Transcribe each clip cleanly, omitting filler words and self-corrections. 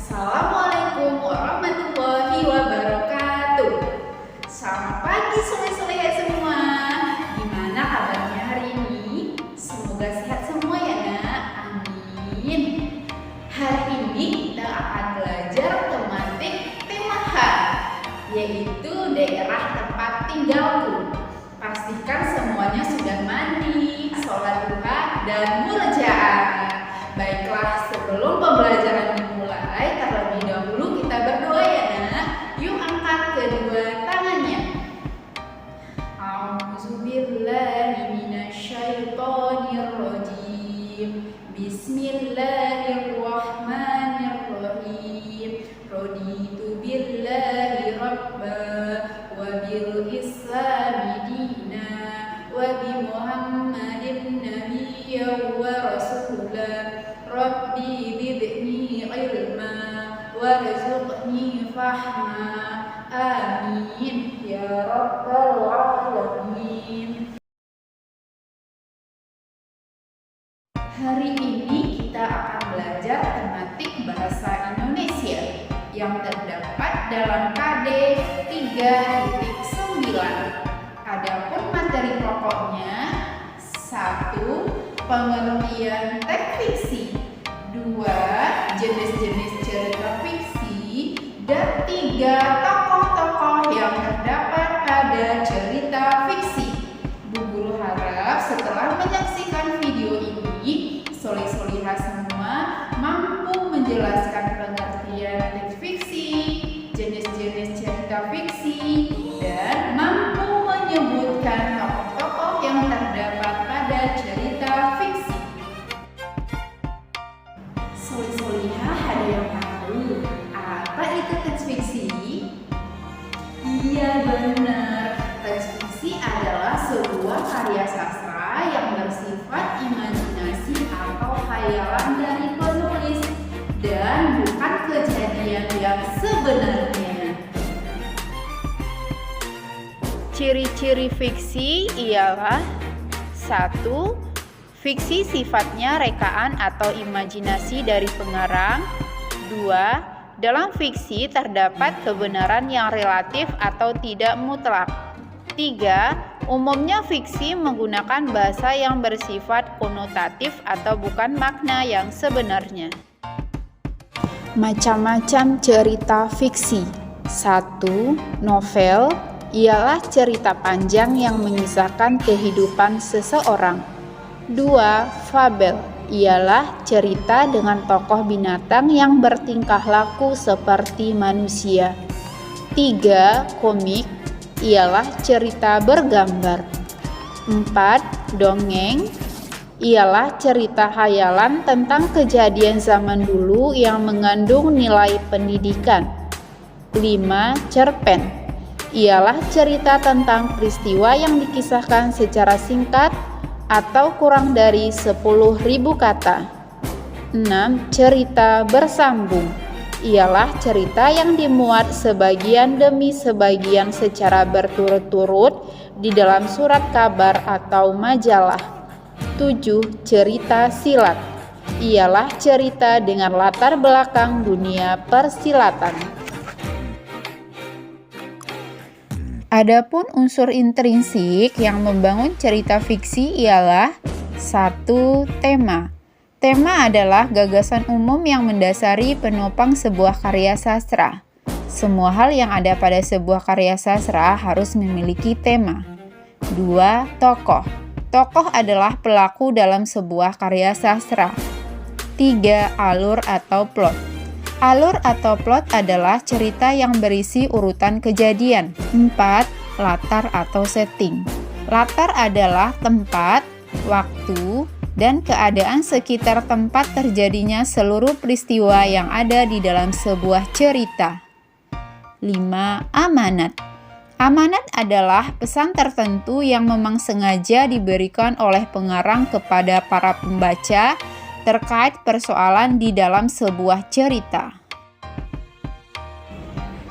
Assalamualaikum warahmatullahi wabarakatuh. Selamat pagi soleh-soleha semua. Gimana kabarnya hari ini? Semoga sehat semua ya nak. Amin. Hari ini kita akan belajar tematik tema H, yaitu daerah tempat tinggalku. Pastikan semuanya sudah mandi, sholat duha, dan murojaah. Baiklah, sebelum pembelajaran dimulai, terlebih dahulu kita berdoa ya nak. Yuk angkat kedua tangannya. A'udzubillahi minasyaitonirrajim. Bismillahirrahmanirrahim. Raditu billahi rabba wa bil islami dina wa bi Muhammadin nabiyyan wa rasulah. Rabbi zidni ilma warzuqni fahma. Amin ya rabbal alamin. Hari ini kita akan belajar tematik bahasa Indonesia yang terdapat dalam KD 3.9. Adapun materi pokoknya: 1. Pengertian teks fiksi, 2. Jenis-jenis cerita fiksi, dan 3. Tokoh-tokoh yang terdapat pada cerita fiksi. Bu Guru harap setelah menyaksikan video ini, soleh-solihah semua mampu menjelaskan pengertian teks fiksi, jenis-jenis cerita fiksi, dan mampu menyebutkan tokoh-tokoh yang terdapat pada cerita fiksi. Soleh-solihah ada yang tahu apa itu teks fiksi? Iya benar, teks fiksi adalah sebuah karya sastra yang bersifat imajinasi atau khayalan dari penulis dan bukan kejadian yang sebenarnya. Ciri-ciri fiksi ialah: 1. Fiksi sifatnya rekaan atau imajinasi dari pengarang. 2. Dalam fiksi terdapat kebenaran yang relatif atau tidak mutlak. 3. Umumnya fiksi menggunakan bahasa yang bersifat konotatif atau bukan makna yang sebenarnya. Macam-macam cerita fiksi. 1. Novel ialah cerita panjang yang mengisahkan kehidupan seseorang. 2. Fabel ialah cerita dengan tokoh binatang yang bertingkah laku seperti manusia. 3. Komik ialah cerita bergambar. 4. Dongeng ialah cerita khayalan tentang kejadian zaman dulu yang mengandung nilai pendidikan. 5. Cerpen ialah cerita tentang peristiwa yang dikisahkan secara singkat atau kurang dari 10.000 kata. 6. Cerita bersambung ialah cerita yang dimuat sebagian demi sebagian secara berturut-turut di dalam surat kabar atau majalah. 7. Cerita silat ialah cerita dengan latar belakang dunia persilatan. Adapun unsur intrinsik yang membangun cerita fiksi ialah: 1. Tema. Tema adalah gagasan umum yang mendasari penopang sebuah karya sastra. Semua hal yang ada pada sebuah karya sastra harus memiliki tema. 2. Tokoh. Tokoh adalah pelaku dalam sebuah karya sastra. 3. Alur atau plot. Alur atau plot adalah cerita yang berisi urutan kejadian. 4. Latar atau setting. Latar adalah tempat, waktu, dan keadaan sekitar tempat terjadinya seluruh peristiwa yang ada di dalam sebuah cerita. 5. Amanat. Amanat adalah pesan tertentu yang memang sengaja diberikan oleh pengarang kepada para pembaca terkait persoalan di dalam sebuah cerita.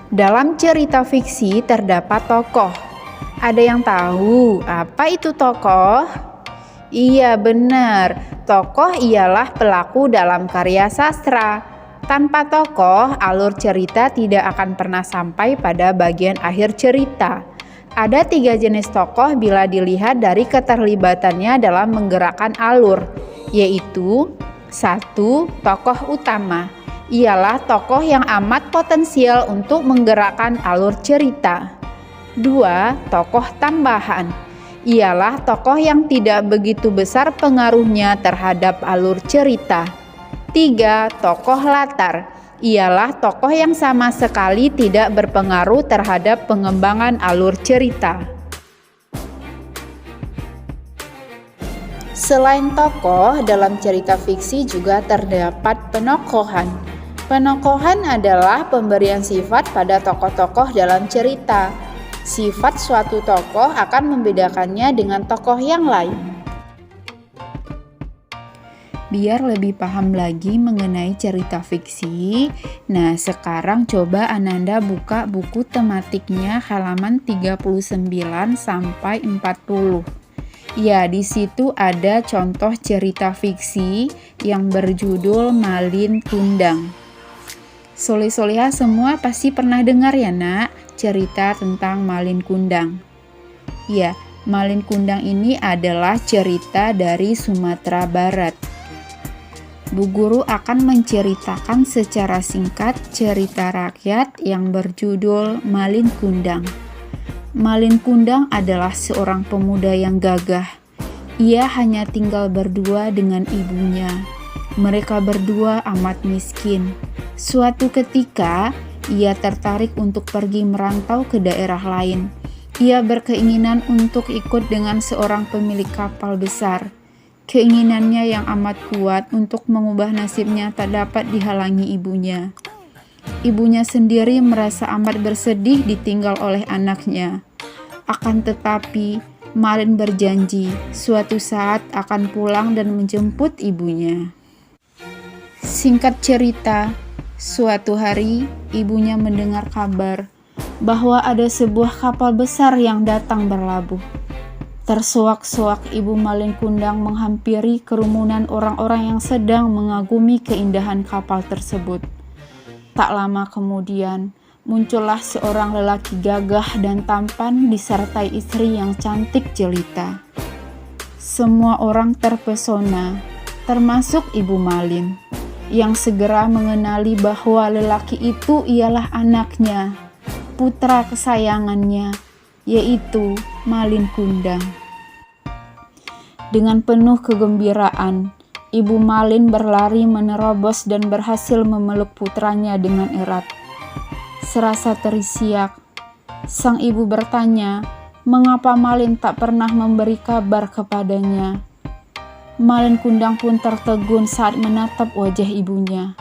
Dalam cerita fiksi terdapat tokoh. Ada yang tahu apa itu tokoh? Iya benar, tokoh ialah pelaku dalam karya sastra. Tanpa tokoh, alur cerita tidak akan pernah sampai pada bagian akhir cerita. Ada 3 jenis tokoh bila dilihat dari keterlibatannya dalam menggerakkan alur, yaitu 1. Tokoh utama. Ialah tokoh yang amat potensial untuk menggerakkan alur cerita. 2. Tokoh tambahan. Ialah tokoh yang tidak begitu besar pengaruhnya terhadap alur cerita. 3. Tokoh latar. Ialah tokoh yang sama sekali tidak berpengaruh terhadap pengembangan alur cerita. Selain tokoh, dalam cerita fiksi juga terdapat penokohan. Penokohan adalah pemberian sifat pada tokoh-tokoh dalam cerita. Sifat suatu tokoh akan membedakannya dengan tokoh yang lain. Biar lebih paham lagi mengenai cerita fiksi, nah sekarang coba Ananda buka buku tematiknya halaman 39 sampai 40. Ya, di situ ada contoh cerita fiksi yang berjudul Malin Kundang. Soleh-soleha semua pasti pernah dengar ya nak, cerita tentang Malin Kundang. Ya, Malin Kundang ini adalah cerita dari Sumatera Barat. Bu Guru akan menceritakan secara singkat cerita rakyat yang berjudul Malin Kundang. Malin Kundang adalah seorang pemuda yang gagah. Ia hanya tinggal berdua dengan ibunya. Mereka berdua amat miskin. Suatu ketika, ia tertarik untuk pergi merantau ke daerah lain. Ia berkeinginan untuk ikut dengan seorang pemilik kapal besar. Keinginannya yang amat kuat untuk mengubah nasibnya tak dapat dihalangi ibunya. Ibunya sendiri merasa amat bersedih ditinggal oleh anaknya. Akan tetapi, Malin berjanji suatu saat akan pulang dan menjemput ibunya. Singkat cerita, suatu hari ibunya mendengar kabar bahwa ada sebuah kapal besar yang datang berlabuh. Tersoak-soak ibu Malin Kundang menghampiri kerumunan orang-orang yang sedang mengagumi keindahan kapal tersebut. Tak lama kemudian, muncullah seorang lelaki gagah dan tampan disertai istri yang cantik jelita. Semua orang terpesona, termasuk ibu Malin, yang segera mengenali bahwa lelaki itu ialah anaknya, putra kesayangannya, yaitu Malin Kundang. Dengan penuh kegembiraan, ibu Malin berlari menerobos dan berhasil memeluk putranya dengan erat. Serasa terisiak, sang ibu bertanya, mengapa Malin tak pernah memberi kabar kepadanya. Malin Kundang pun tertegun saat menatap wajah ibunya.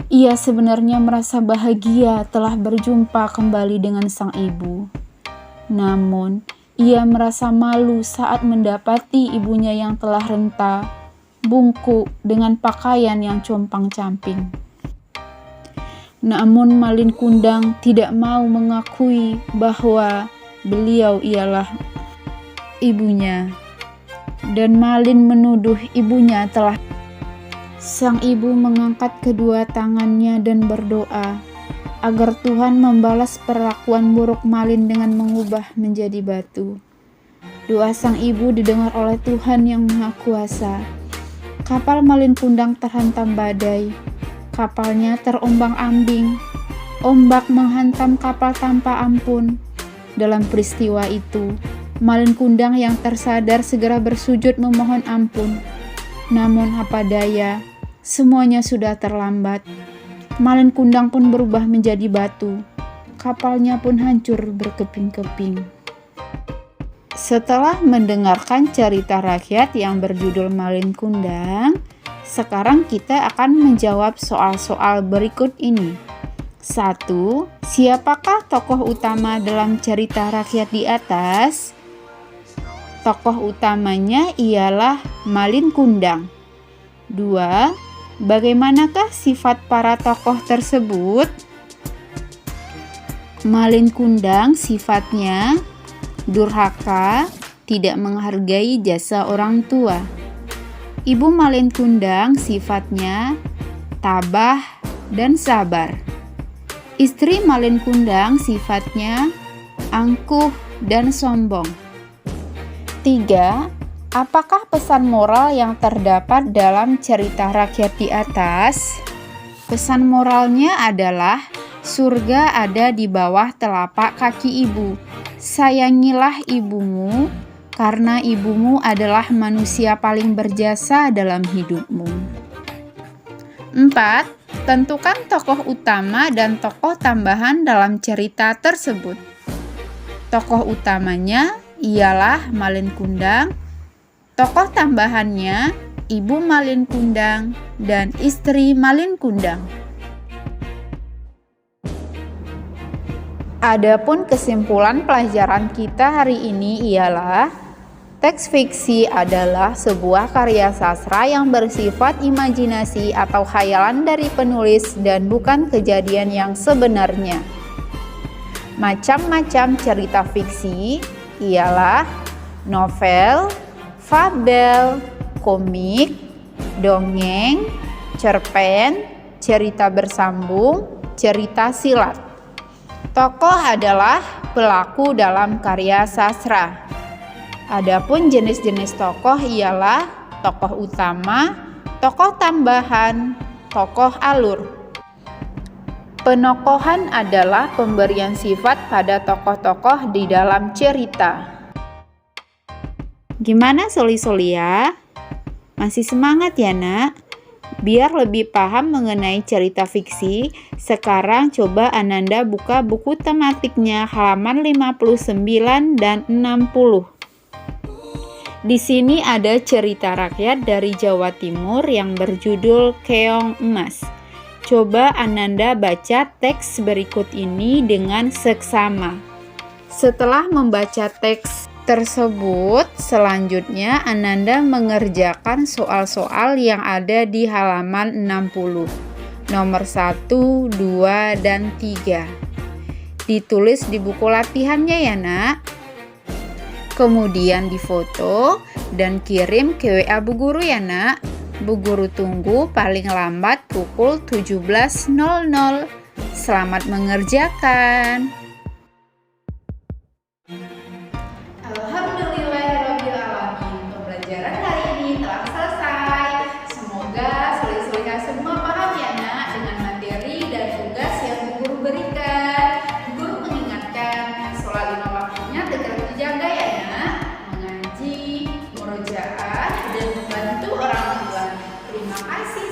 Ia sebenarnya merasa bahagia telah berjumpa kembali dengan sang ibu. Namun, ia merasa malu saat mendapati ibunya yang telah renta, bungkuk dengan pakaian yang compang-camping. Namun Malin Kundang tidak mau mengakui bahwa beliau ialah ibunya. Dan Malin menuduh ibunya telah. Sang ibu mengangkat kedua tangannya dan berdoa agar Tuhan membalas perlakuan buruk Malin dengan mengubah menjadi batu. Doa sang ibu didengar oleh Tuhan yang Maha Kuasa. Kapal Malin Kundang terhantam badai. Kapalnya terombang-ambing. Ombak menghantam kapal tanpa ampun. Dalam peristiwa itu, Malin Kundang yang tersadar segera bersujud memohon ampun. Namun apa daya, semuanya sudah terlambat. Malin Kundang pun berubah menjadi batu. Kapalnya pun hancur berkeping-keping. Setelah mendengarkan cerita rakyat yang berjudul Malin Kundang, sekarang kita akan menjawab soal-soal berikut ini. 1. Siapakah tokoh utama dalam cerita rakyat di atas? Tokoh utamanya ialah Malin Kundang. 2. Bagaimanakah sifat para tokoh tersebut? Malin Kundang sifatnya durhaka, tidak menghargai jasa orang tua. Ibu Malin Kundang sifatnya tabah, dan sabar. Istri Malin Kundang sifatnya angkuh dan sombong. 3. Apakah pesan moral yang terdapat dalam cerita rakyat di atas? Pesan moralnya adalah surga ada di bawah telapak kaki ibu. Sayangilah ibumu karena ibumu adalah manusia paling berjasa dalam hidupmu. 4. Tentukan tokoh utama dan tokoh tambahan dalam cerita tersebut. Tokoh utamanya ialah Malin Kundang, tokoh tambahannya Ibu Malin Kundang dan istri Malin Kundang. Adapun kesimpulan pelajaran kita hari ini ialah teks fiksi adalah sebuah karya sastra yang bersifat imajinasi atau khayalan dari penulis dan bukan kejadian yang sebenarnya. Macam-macam cerita fiksi ialah novel, fabel, komik, dongeng, cerpen, cerita bersambung, cerita silat. Tokoh adalah pelaku dalam karya sastra. Adapun jenis-jenis tokoh ialah tokoh utama, tokoh tambahan, tokoh alur. Penokohan adalah pemberian sifat pada tokoh-tokoh di dalam cerita. Gimana soli-soli ya? Masih semangat ya nak? Biar lebih paham mengenai cerita fiksi, sekarang coba Ananda buka buku tematiknya halaman 59 dan 60. Di sini ada cerita rakyat dari Jawa Timur yang berjudul Keong Emas. Coba Ananda baca teks berikut ini dengan seksama. Setelah membaca teks tersebut, selanjutnya Ananda mengerjakan soal-soal yang ada di halaman 60. Nomor 1, 2, dan 3. Ditulis di buku latihannya ya nak. Kemudian difoto dan kirim ke WA Bu Guru ya nak. Bu Guru tunggu paling lambat pukul 17.00. Selamat mengerjakan. Alhamdulillahirrabbilalamin. Pembelajaran hari ini telah selesai. Semoga soli-solihah semua paham ya nak dengan materi dan tugas yang Bu Guru berikan. Bu Guru mengingatkan sholat 5 waktunya tegak dijaga ya nak. Mengaji, murojaah, dan membantu orang tua. Terima kasih